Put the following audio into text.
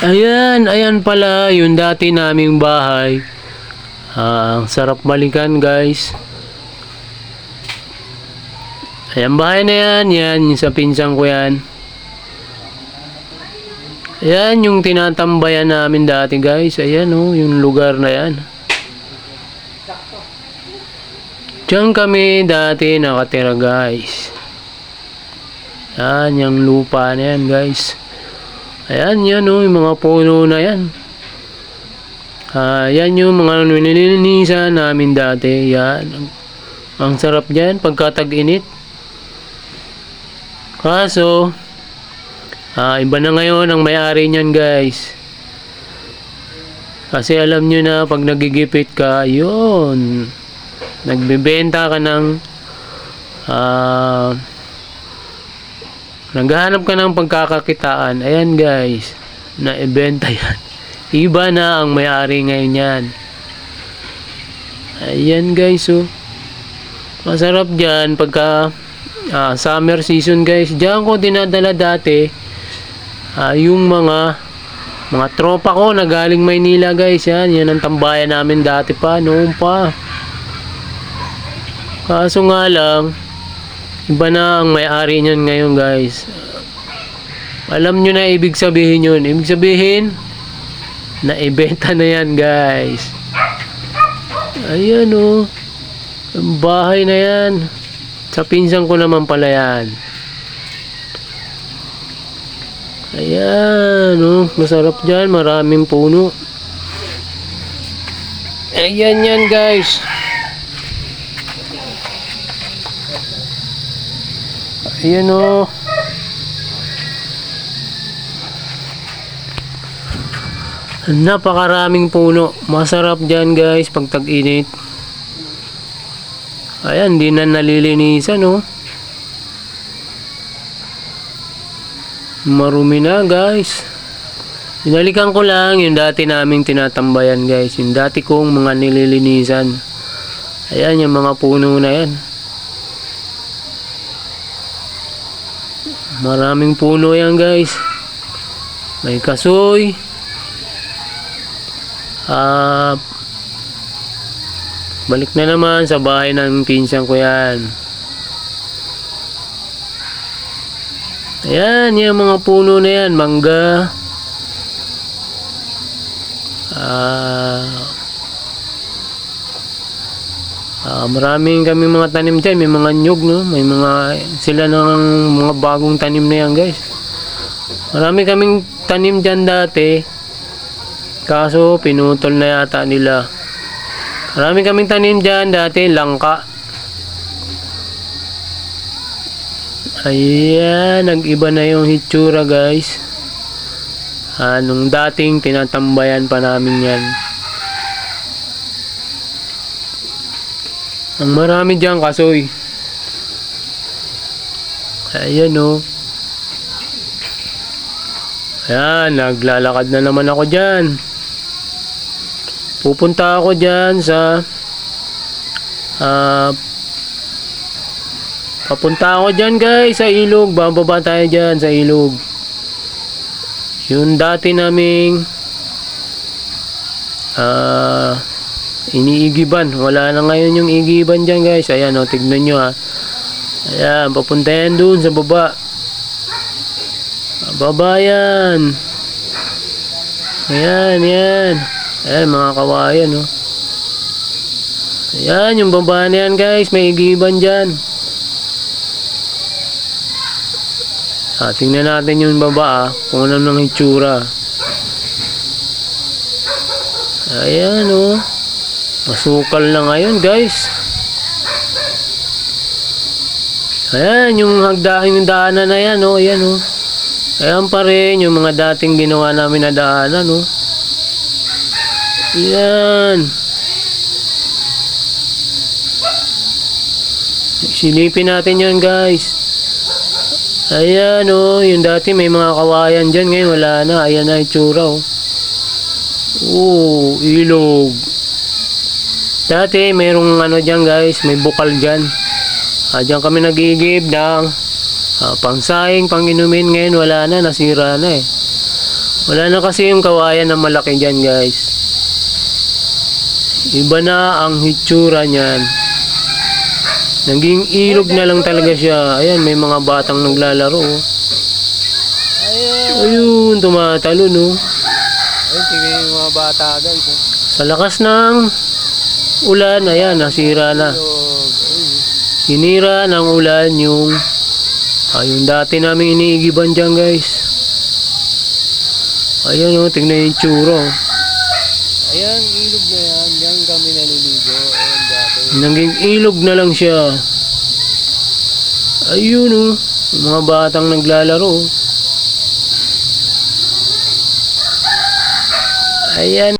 Ayan, ayan pala yung dati naming bahay. Ang sarap balikan guys. Ayan bahay na yan, yan yung sa pinsan ko yan. Ayan yung tinatambayan namin dati guys. Ayan oh, yung lugar na yan. Diyan kami dati nakatira guys. Yan yung lupa na yan guys. Ayan yan oh, yung mga puno na yan. Yan yung mga nililinisan namin dati. Yan. Ang sarap dyan pagka tag-init. Kaso, iba na ngayon ang may-ari niyan guys. Kasi alam nyo na pag nagigipit ka, yun. Nagbebenta ka ng naghahanap ka ng pagkakakitaan. Ayan guys, na-ibenta yan. Iba na ang may-ari ngayon yan. Ayan guys oh. Masarap dyan pagka summer season guys. Diyan ko dinadala dati yung mga tropa ko na galing Maynila guys. Yan ang tambayan namin dati pa, noon pa. Kaso nga lang, iba na ang may-ari niyan ngayon guys. Alam nyo na ibig sabihin yun. Ibig sabihin, na-ibenta na yan guys. Ayan oh. Ang bahay na yan. Sa pinsan ko naman pala yan. Ayan oh. Masarap dyan. Maraming puno. Ayan yan guys. Ayan oh. Napakaraming puno. Masarap dyan guys pag tag-init. Ayan, di na nalilinisan oh. Marumi na guys. Binalikan ko lang yung dati naming tinatambayan guys. Yung dati kong mga nililinisan. Ayan yung mga puno na yan. Maraming puno yan guys. May kasoy. Balik na naman sa bahay ng pinsan ko yan. Ayan, yung mga puno na yan. Mangga. Maraming kami mga tanim dyan. May mga nyug, no? May mga, sila ng mga bagong tanim na yan, guys. Marami kaming tanim dyan dati. Kaso, pinutol na yata nila. Marami kaming tanim dyan dati, langka. Ayan, nag-iba na yung hitsura, guys. Nung dating tinatambayan pa namin yan. Ang marami dyan, kasoy. Ayan, oh. Ayan, naglalakad na naman ako dyan. Pupunta ako dyan sa papunta ako dyan guys sa ilog. Bababa tayo dyan sa ilog. Yung dati naming iniigiban. Wala na ngayon yung igiban dyan guys. Ayan o, tignan nyo ha. Ayan, papunta yan dun sa baba. Baba yan. Ayan, yan. Ayan, mga kawayan, no? Ayan, yung baba na yan, guys. May igiban dyan. Tingnan natin yung baba, kung ano nang hitsura. Ayan, no? Masukal na ngayon, guys. Ayan, yung hagdahan yung daanan na yan, no? Ayan, no? Ayan pa rin, yung mga dating ginawa namin na daanan, no? Yan. Silipin natin yan guys. Ayan oh. Yung dati may mga kawayan dyan. Ngayon wala na. Ayan na itsura oh. Oh, ilog. Dati mayroong ano dyan guys. May bukal dyan. Dyan kami nagigib ng pangsaing, panginumin. Ngayon wala na. Nasira na eh. Wala na kasi yung kawayan na malaki dyan guys. Iba na ang hitsura niyan. Naging ilog na lang talaga siya. Ayan, may mga batang naglalaro. Oh. Ayun, tumatalo no. Ayun, tingnan yung mga bata guys. Sa lakas ng ulan, ayan, nasira na. Sinira ng ulan yung dati namin iniigiban dyan guys. Ayan o, tingnan yung tsura. Ayan, ilog na yan. Diyan kami naliligo. Ayan, dati. Naging ilog na lang siya. Ayun o, yung mga batang naglalaro. Ayan.